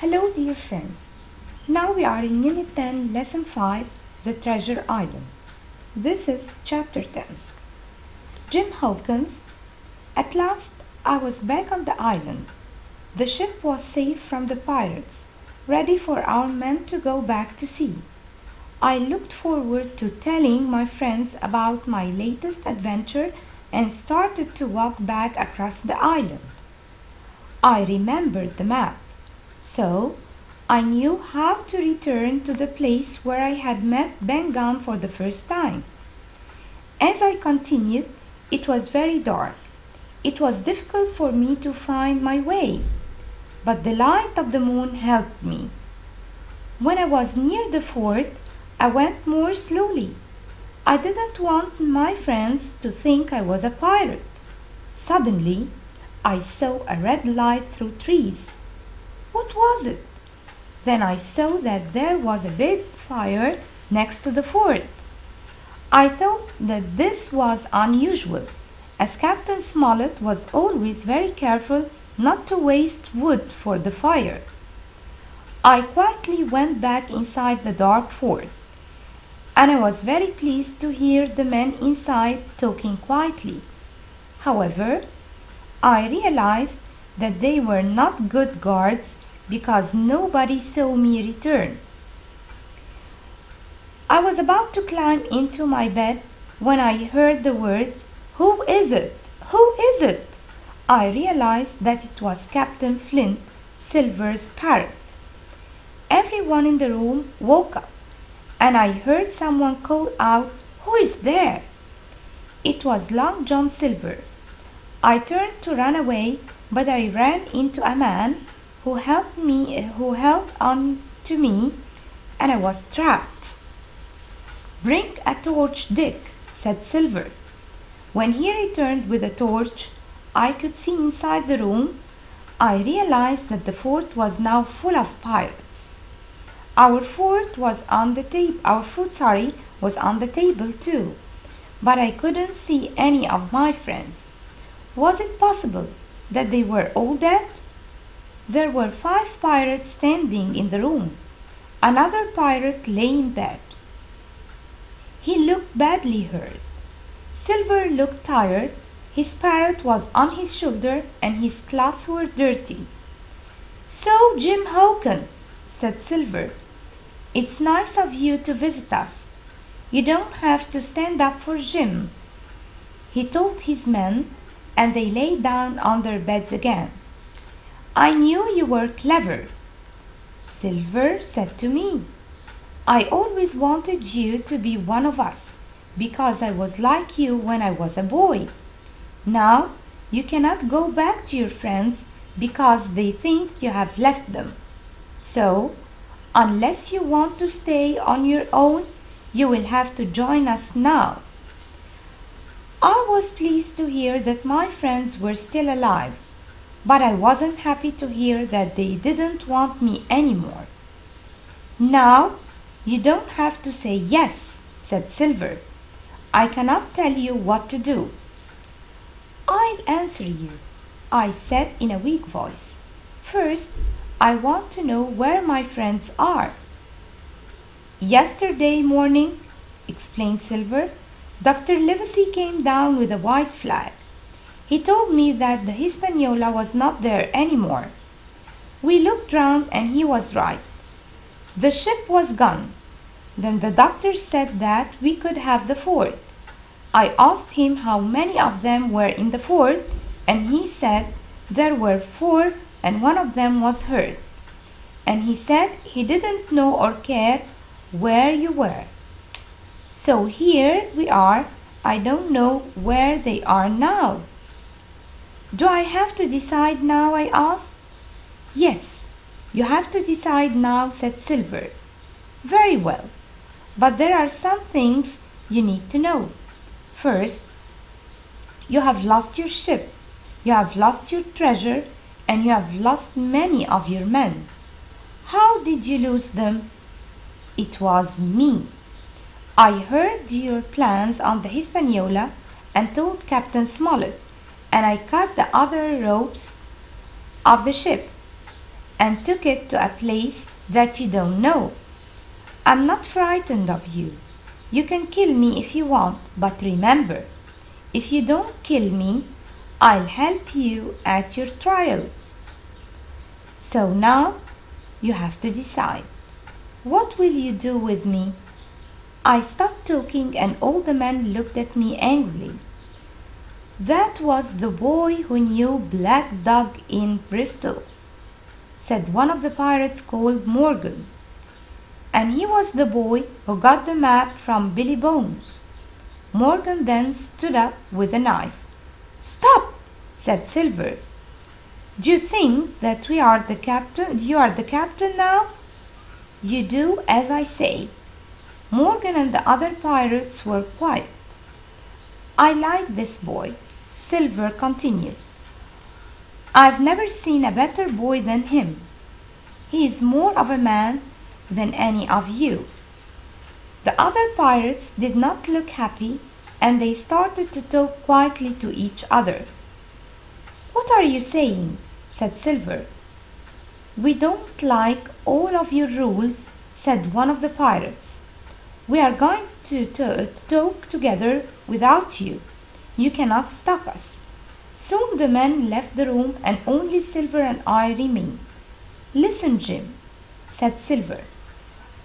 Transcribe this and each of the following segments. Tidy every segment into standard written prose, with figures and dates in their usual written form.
Hello dear friends, now we are in Unit 10, Lesson 5, The Treasure Island. This is Chapter 10. Jim Hawkins. At last I was back on the island. The ship was safe from the pirates, ready for our men to go back to sea. I looked forward to telling my friends about my latest adventure and started to walk back across the island. I remembered the map. So, I knew how to return to the place where I had met Ben Gunn for the first time. As I continued, it was very dark. It was difficult for me to find my way, but the light of the moon helped me. When I was near the fort, I went more slowly. I didn't want my friends to think I was a pirate. Suddenly, I saw a red light through trees. What was it? Then I saw that there was a big fire next to the fort. I thought that this was unusual, as Captain Smollett was always very careful not to waste wood for the fire. I quietly went back inside the dark fort, and I was very pleased to hear the men inside talking quietly. However, I realized that they were not good guards because nobody saw me return. I was about to climb into my bed when I heard the words, "Who is it? Who is it?" I realized that it was Captain Flint, Silver's parrot. Everyone in the room woke up, and I heard someone call out, "Who is there?" It was Long John Silver. I turned to run away, but I ran into a man who held on to me, and I was trapped. "Bring a torch, Dick," said Silver. When he returned with a torch, I could see inside the room. I realized that the fort was now full of pirates. Our food was on the table too, but I couldn't see any of my friends. Was it possible that they were all dead? There were 5 pirates standing in the room. Another pirate lay in bed. He looked badly hurt. Silver looked tired. His parrot was on his shoulder and his clothes were dirty. "So, Jim Hawkins," said Silver, "it's nice of you to visit us. You don't have to stand up for Jim." He told his men, and they lay down on their beds again. "I knew you were clever," Silver said to me. "I always wanted you to be one of us, because I was like you when I was a boy. Now you cannot go back to your friends because they think you have left them. So, unless you want to stay on your own, you will have to join us now." I was pleased to hear that my friends were still alive, but I wasn't happy to hear that they didn't want me anymore. "Now, you don't have to say yes," said Silver. "I cannot tell you what to do." "I'll answer you," I said in a weak voice. "First, I want to know where my friends are." "Yesterday morning," explained Silver, "Dr. Livesey came down with a white flag. He told me that the Hispaniola was not there anymore. We looked round and he was right. The ship was gone. Then the doctor said that we could have the fort. I asked him how many of them were in the fort, and he said there were 4 and one of them was hurt. And he said he didn't know or care where you were. So here we are. I don't know where they are now." "Do I have to decide now?" I asked. "Yes, you have to decide now," said Silver. "Very well, but there are some things you need to know. First, you have lost your ship, you have lost your treasure, and you have lost many of your men. How did you lose them?" "It was me. I heard your plans on the Hispaniola and told Captain Smollett, and I cut the other ropes of the ship. and took it to a place that you don't know. I'm not frightened of you. You can kill me if you want, but remember, if you don't kill me, I'll help you at your trial. So now you have to decide. What will you do with me? I stopped talking and all the men looked at me angrily. That was the boy who knew Black Dog in Bristol, said one of the pirates called Morgan. And he was the boy who got the map from Billy Bones. Morgan then stood up with a knife. Stop, said Silver. Do you think that you are the captain now? You do as I say. Morgan and the other pirates were quiet. I like this boy, Silver continued. I've never seen a better boy than him. He is more of a man than any of you. The other pirates did not look happy, and they started to talk quietly to each other. What are you saying? Said Silver. We don't like all of your rules, said one of the pirates. We are going to talk together without you. You cannot stop us. Soon the men left the room and only Silver and I remained. Listen, Jim, said Silver.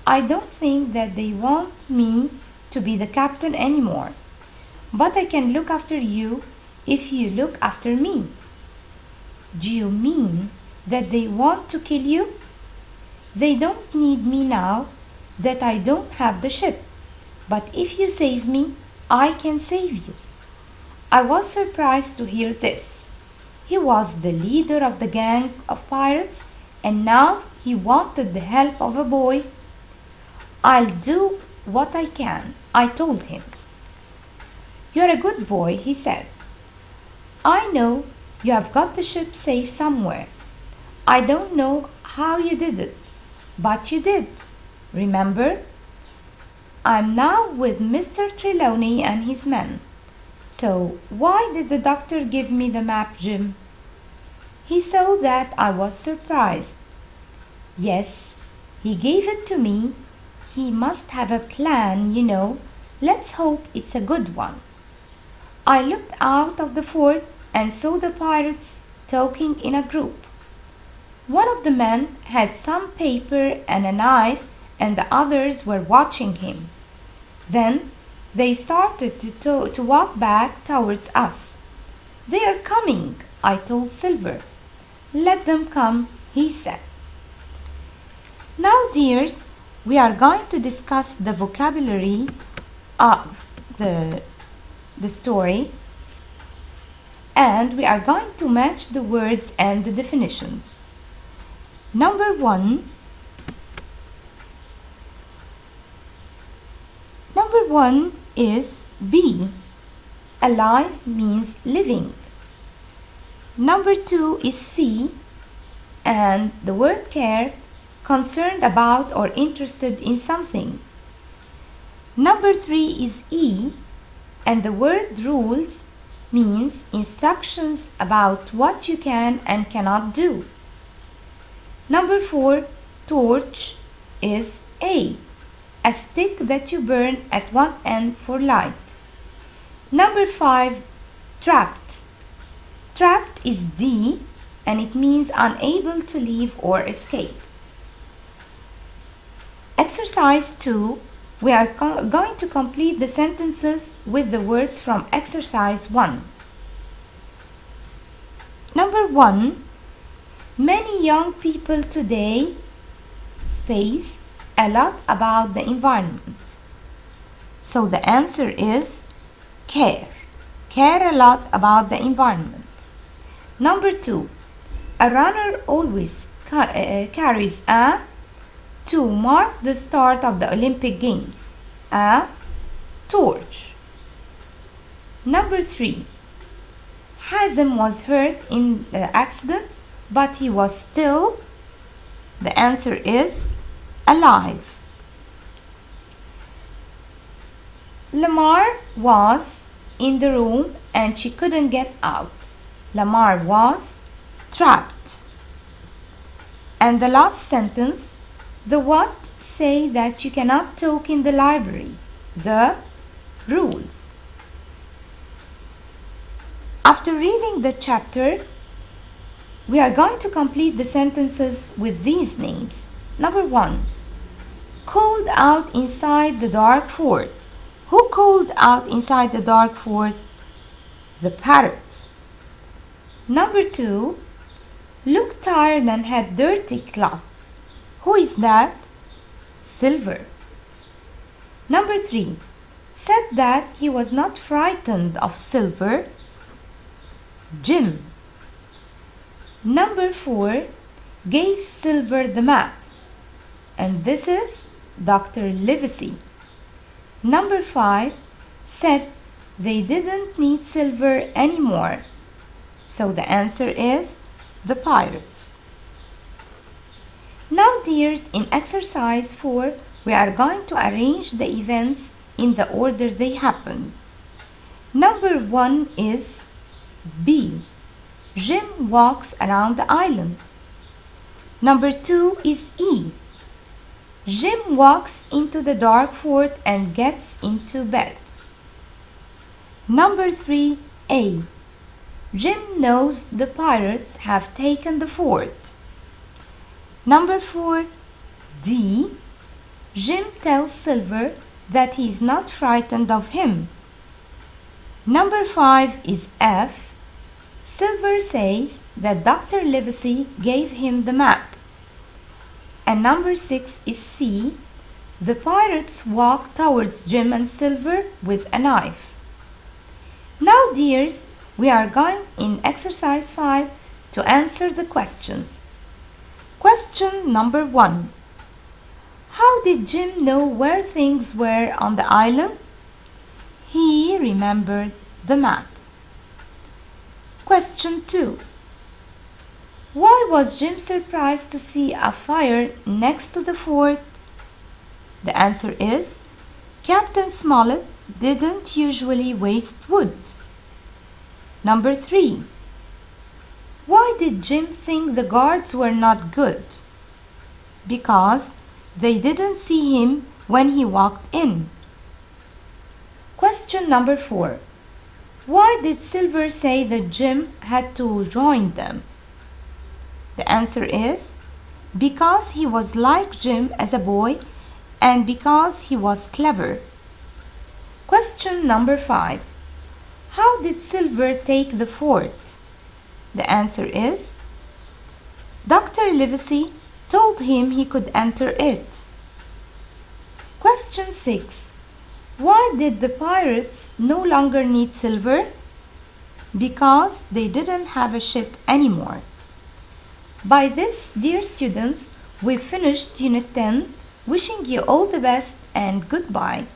I don't think that they want me to be the captain anymore, but I can look after you if you look after me. Do you mean that they want to kill you? They don't need me now that I don't have the ship, but if you save me, I can save you. I was surprised to hear this. He was the leader of the gang of pirates, and now he wanted the help of a boy. I'll do what I can, I told him. You're a good boy, he said. I know you have got the ship safe somewhere. I don't know how you did it, but you did. Remember? I'm now with Mr. Trelawney and his men. So why did the doctor give me the map, Jim? He saw that I was surprised. Yes, he gave it to me. He must have a plan, you know. Let's hope it's a good one. I looked out of the fort and saw the pirates talking in a group. One of the men had some paper and a knife, and the others were watching him. Then they started to walk back towards us. They are coming, I told Silver. Let them come, he said. Now, dears, we are going to discuss the vocabulary of the story, and we are going to match the words and the definitions. Number one is be. Alive means living. Number two is see, and the word care, concerned about or interested in something. Number three is E, and the word rules means instructions about what you can and cannot do. Number four, torch, is A stick that you burn at one end for light. Number five, trapped. Trapped is D, and it means unable to leave or escape. Exercise 2, we are going to complete the sentences with the words from exercise 1. Number 1, many young people today space a lot about the environment. So the answer is care. Care a lot about the environment. Number 2, a runner always carries a to mark the start of the Olympic Games, a torch. Number 3, Hazem was hurt in the accident, but he was still, the answer is, alive. Lamar was in the room and she couldn't get out. Lamar was trapped. And the last sentence, the what say that you cannot talk in the library. The rules. After reading the chapter, we are going to complete the sentences with these names. Number 1. Called out inside the dark fort. Who called out inside the dark fort? The parrots. Number 2. Looked tired and had dirty cloth. Who is that? Silver. Number 3. Said that he was not frightened of Silver. Jim. Number 4. Gave Silver the map. And this is Dr. Livesey. Number 5. Said they didn't need Silver anymore. So the answer is the pirates. Now dears, in exercise 4, we are going to arrange the events in the order they happen. Number 1 is B. Jim walks around the island. Number 2 is E. Jim walks into the dark fort and gets into bed. Number 3, A. Jim knows the pirates have taken the fort. Number 4, D. Jim tells Silver that he is not frightened of him. Number 5 is F. Silver says that Dr. Livesey gave him the map. And number 6 is C. The pirates walk towards Jim and Silver with a knife. Now dears, we are going in exercise 5 to answer the questions. Question number 1. How did Jim know where things were on the island? He remembered the map. Question 2. Why was Jim surprised to see a fire next to the fort? The answer is Captain Smollett didn't usually waste wood. Number 3. Why did Jim think the guards were not good? Because they didn't see him when he walked in. Question number 4. Why did Silver say that Jim had to join them? The answer is because he was like Jim as a boy and because he was clever. Question number 5. How did Silver take the fort? The answer is Dr. Livesey told him he could enter it. Question 6. Why did the pirates no longer need Silver? Because they didn't have a ship anymore. By this, dear students, we finished Unit 10. Wishing you all the best and goodbye.